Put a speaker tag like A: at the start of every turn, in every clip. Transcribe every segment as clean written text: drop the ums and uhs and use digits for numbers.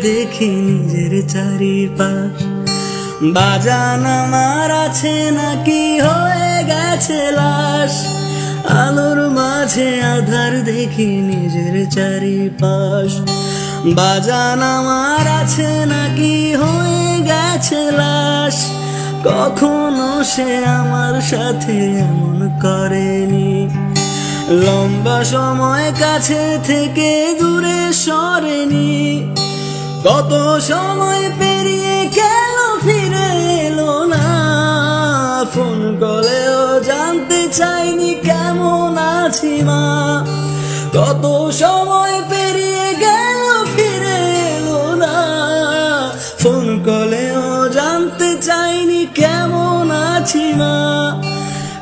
A: দেখি নিজের চারিপাশ। বাজান আমার আছে নাকি হয়ে গেছে লাশ, আলোর মাঝে আধার দেখি নিজের চারিপাশ। বাজান আমার আছে নাকি হয়ে গেছে লাশ, কখনো সে আমার সাথে এমন করেনি। লম্বা সময় কাছে থেকে দূরে সরেনি, কত সময় পেরিয়ে গেল ফিরে এলো না। ফোন করেও জানতে চাইনি কেমন আছি মা, কত সময় পেরিয়ে গেল ফিরে এলো না। ফোন করেও জানতে চাইনি কেমন আছি মা।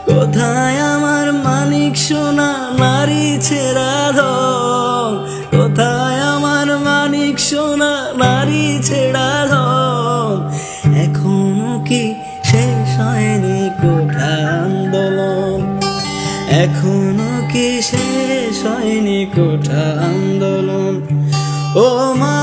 A: কোথায় আমার মানিক সোনা নারী ছেঁড়া ধন, কোথায় আমার মানিক সোনা নারী ছেঁড়া ধন। এখনো কি শেষ হয়নি কোঠা আন্দোলন, এখনো কি শেষ হয়নি কোঠা আন্দোলন। ও মা